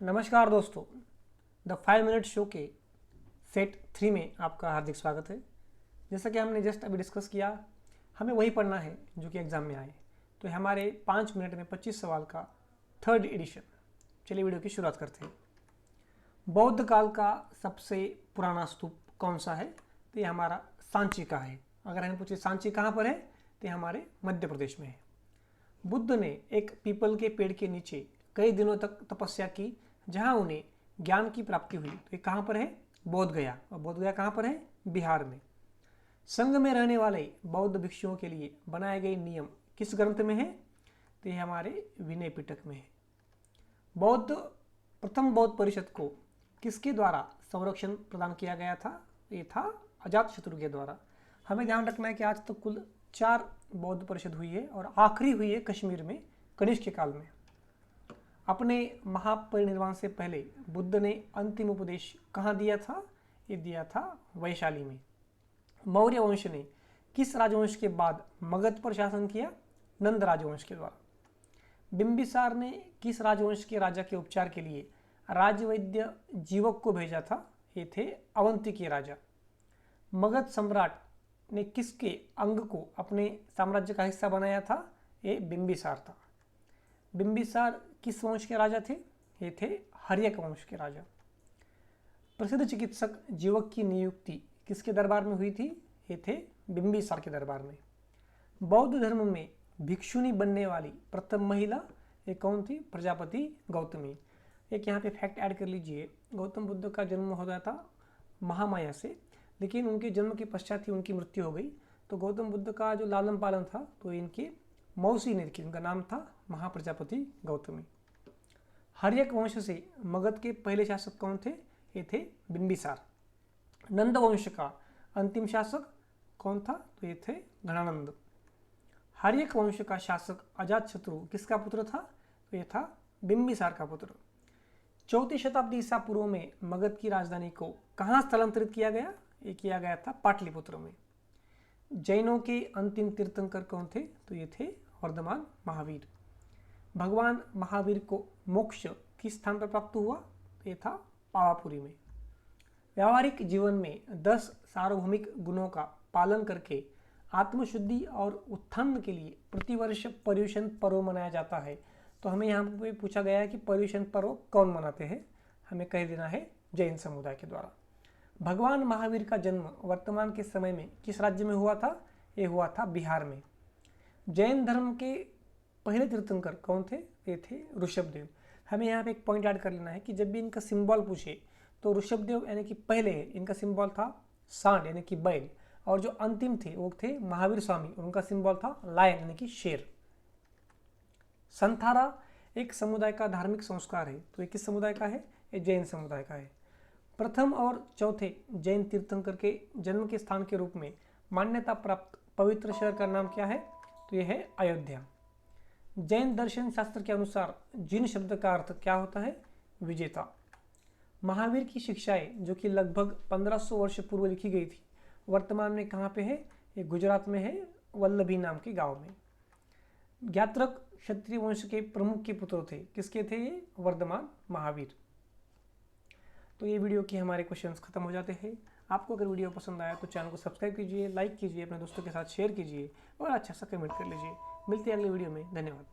नमस्कार दोस्तों, the 5 minute show के सेट 3 में आपका हार्दिक स्वागत है। जैसा कि हमने जस्ट अभी डिस्कस किया, हमें वही पढ़ना है जो कि एग्ज़ाम में आए। तो हमारे 5 मिनट में 25 सवाल का थर्ड एडिशन। चलिए वीडियो की शुरुआत करते हैं। बौद्ध काल का सबसे पुराना स्तूप कौन सा है? तो ये हमारा सांची का है। अगर हमें पूछे सांची कहाँ पर है, तो ये हमारे मध्य प्रदेश में है। बुद्ध ने एक पीपल के पेड़ के नीचे कई दिनों तक तपस्या की, जहां उन्हें ज्ञान की प्राप्ति हुई। तो ये कहाँ पर है? बोध गया। और बोध गया कहाँ पर है? बिहार में। संघ में रहने वाले बौद्ध भिक्षुओं के लिए बनाए गए नियम किस ग्रंथ में है? तो ये हमारे विनय पिटक में है। प्रथम बौद्ध परिषद को किसके द्वारा संरक्षण प्रदान किया गया था? ये था अजातशत्रु के द्वारा। हमें ध्यान रखना है कि आज तक कुल 4 बौद्ध परिषद हुई है और आखिरी हुई है कश्मीर में कनिष्क के काल में। अपने महापरिनिर्वाण से पहले बुद्ध ने अंतिम उपदेश कहाँ दिया था? ये दिया था वैशाली में। मौर्य वंश ने किस राजवंश के बाद मगध पर शासन किया? नंद राजवंश के द्वारा। बिंबिसार ने किस राजवंश के राजा के उपचार के लिए राजवैद्य जीवक को भेजा था? ये थे अवंती के राजा। मगध सम्राट ने किसके अंग को अपने साम्राज्य का हिस्सा बनाया था? ये बिंबिसार था। बिंबिसार किस वंश के राजा थे? ये थे हर्यक वंश के राजा। प्रसिद्ध चिकित्सक जीवक की नियुक्ति किसके दरबार में हुई थी? ये थे बिंबिसार के दरबार में। बौद्ध धर्म में भिक्षुनी बनने वाली प्रथम महिला ये कौन थी? प्रजापति गौतमी। एक यहाँ पे फैक्ट ऐड कर लीजिए, गौतम बुद्ध का जन्म होता था महामाया से, लेकिन उनके जन्म के पश्चात ही उनकी मृत्यु हो गई। तो गौतम बुद्ध का जो लालन पालन था तो इनकी मौसी ने की, उनका नाम था महाप्रजापति गौतमी। हर्यक वंश से मगध के पहले शासक कौन थे? ये थे बिंबिसार। नंद वंश का अंतिम शासक कौन था? तो ये थे घनानंद। हर्यक वंश का शासक अजातशत्रु किसका पुत्र था? तो ये था बिंबिसार का पुत्र। 4वीं शताब्दी ईसा पूर्व में मगध की राजधानी को कहाँ स्थलांतरित किया गया? ये किया गया था पाटलिपुत्र में। जैनों के अंतिम तीर्थंकर कौन थे? तो ये थे वर्धमान महावीर। भगवान महावीर को मोक्ष किस स्थान पर प्राप्त हुआ? ये था पावापुरी में। व्यावहारिक जीवन में 10 सार्वभौमिक गुणों का पालन करके आत्मशुद्धि और उत्थान के लिए प्रतिवर्ष पर्युषण पर्व मनाया जाता है। तो हमें यहाँ पे पूछा गया है कि पर्युषण पर्व कौन मनाते हैं? हमें कह देना है जैन समुदाय के द्वारा। भगवान महावीर का जन्म वर्तमान के समय में किस राज्य में हुआ था? ये हुआ था बिहार में। जैन धर्म के पहले तीर्थंकर कौन थे? ये थे ऋषभदेव। हमें यहाँ पे एक पॉइंट ऐड कर लेना है कि जब भी इनका सिंबल पूछे तो ऋषभदेव यानी कि पहले इनका सिंबल था सांड यानी कि बैल, और जो अंतिम थे वो थे महावीर स्वामी, उनका सिंबल था लायन यानी कि शेर। संथारा एक समुदाय का धार्मिक संस्कार है। तो ये किस समुदाय का है? ये जैन समुदाय का है। प्रथम और चौथे जैन तीर्थंकर के जन्म के स्थान के रूप में मान्यता प्राप्त पवित्र शहर का नाम क्या है? तो यह है अयोध्या। जैन दर्शन शास्त्र के अनुसार जिन शब्द का अर्थ क्या होता है? विजेता। महावीर की शिक्षाएं जो कि लगभग 1500 वर्ष पूर्व लिखी गई थी, वर्तमान में कहाँ पे है? ये गुजरात में है, वल्लभी नाम के गांव में। ज्ञात्रक क्षत्रिय वंश के प्रमुख के पुत्र थे। किसके थे ये? वर्धमान महावीर। तो ये वीडियो के हमारे क्वेश्चंस खत्म हो जाते हैं। आपको अगर वीडियो पसंद आया तो चैनल को सब्सक्राइब कीजिए, लाइक कीजिए, अपने दोस्तों के साथ शेयर कीजिए और अच्छा सा कमेंट कर लीजिए। मिलते हैं अगले वीडियो में। धन्यवाद।